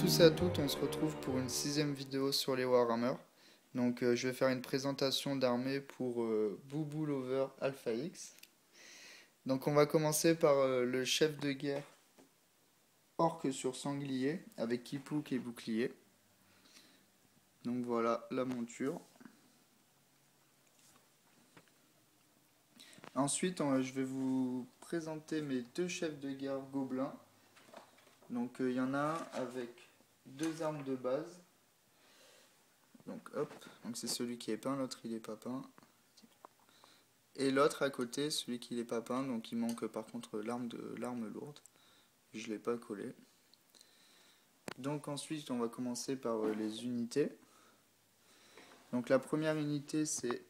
tous et à toutes, on se retrouve pour une 6ème vidéo sur les Warhammer. Donc je vais faire une présentation d'armée pour Boubou Lover Alpha X. Donc on va commencer par le chef de guerre orc sur sanglier avec Kipouk et bouclier. Donc voilà la monture. Ensuite je vais vous présenter mes deux chefs de guerre gobelins. Donc il y en a un avec deux armes de base. Donc hop, donc c'est celui qui est peint, l'autre il est pas peint. Et l'autre à côté, celui qui n'est pas peint, donc il manque par contre l'arme lourde. Je ne l'ai pas collé. Donc ensuite on va commencer par les unités. Donc la première unité c'est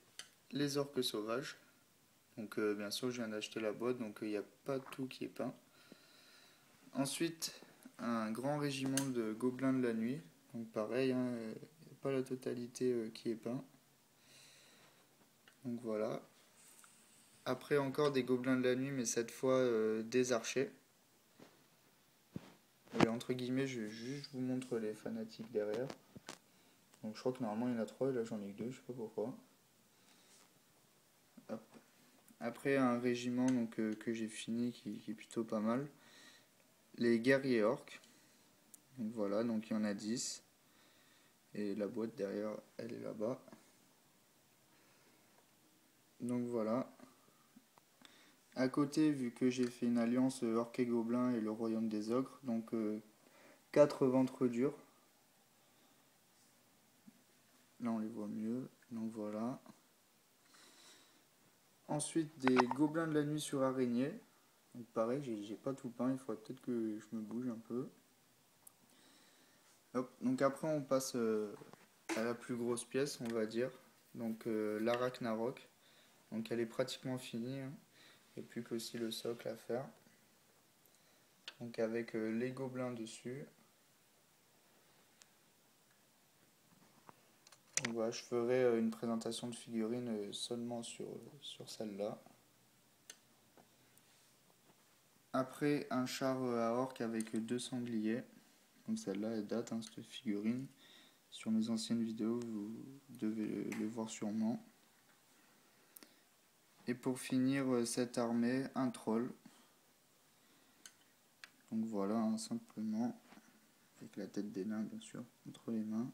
les orques sauvages. Donc bien sûr je viens d'acheter la boîte, donc il n'y a pas tout qui est peint. Ensuite un grand régiment de gobelins de la nuit. Donc pareil, hein, pas la totalité qui est peint. Donc voilà. Après encore des gobelins de la nuit, mais cette fois des archers. Et entre guillemets, je vous montre les fanatiques derrière. Donc je crois que normalement il y en a 3 et là j'en ai que 2, je sais pas pourquoi. Hop. Après un régiment donc, que j'ai fini qui est plutôt pas mal. Les guerriers orques. Donc voilà, donc il y en a 10. Et la boîte derrière, elle est là-bas. Donc voilà. À côté, vu que j'ai fait une alliance orc et gobelin et le royaume des ogres, donc 4 ventres durs. Là on les voit mieux, donc voilà. Ensuite des gobelins de la nuit sur araignée. Donc pareil, j'ai pas tout peint, il faudrait peut-être que je me bouge un peu. Hop. Donc après on passe à la plus grosse pièce, on va dire. Donc l'Arachnarok. Donc elle est pratiquement finie, hein. Il n'y a plus qu'aussi le socle à faire. Donc avec les gobelins dessus. Donc voilà, je ferai une présentation de figurines seulement sur celle-là. Après un char à orc avec deux sangliers. Donc celle-là elle date, hein, cette figurine. Sur mes anciennes vidéos, vous devez le voir sûrement. Et pour finir cette armée, un troll. Donc voilà, hein, simplement, avec la tête des nains bien sûr, entre les mains.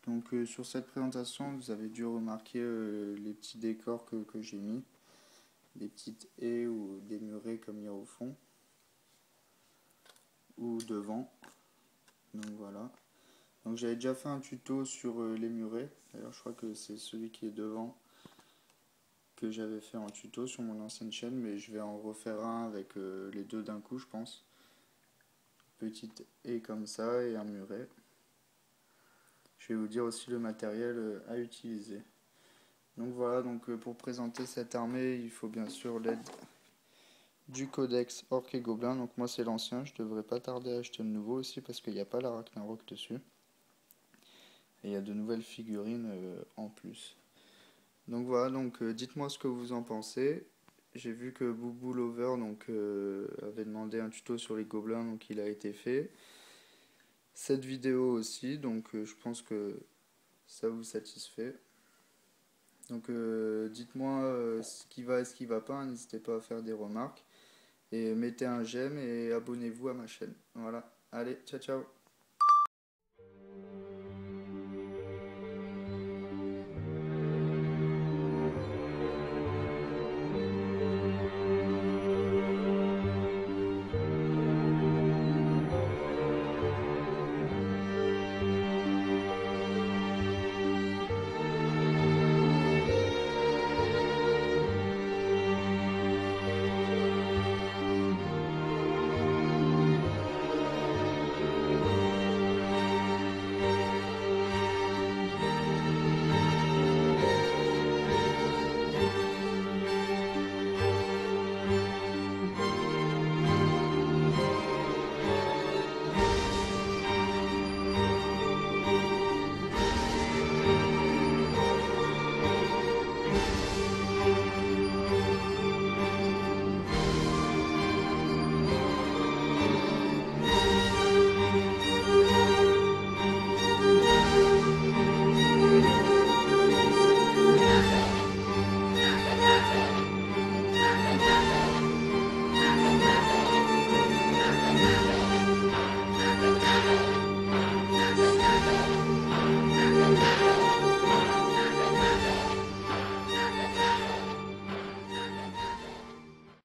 Donc sur cette présentation, vous avez dû remarquer les petits décors que j'ai mis. Des petites haies ou des murets comme il y a au fond. Ou devant. Donc voilà. Donc j'avais déjà fait un tuto sur les murets. D'ailleurs je crois que c'est celui qui est devant que j'avais fait en tuto sur mon ancienne chaîne, mais je vais en refaire un avec les deux d'un coup je pense. Petite haie comme ça et un muret. Je vais vous dire aussi le matériel à utiliser. Donc voilà, donc pour présenter cette armée, il faut bien sûr l'aide du codex Orc et Gobelin. Donc moi c'est l'ancien, je devrais pas tarder à acheter le nouveau aussi parce qu'il n'y a pas la Ragnarok dessus. Et il y a de nouvelles figurines en plus. Donc voilà, donc dites-moi ce que vous en pensez. J'ai vu que Boubou Lover donc, avait demandé un tuto sur les gobelins, donc il a été fait. Cette vidéo aussi, donc je pense que ça vous satisfait. Donc dites-moi ce qui va et ce qui va pas, n'hésitez pas à faire des remarques. Et mettez un j'aime et abonnez-vous à ma chaîne. Voilà, allez, ciao ciao.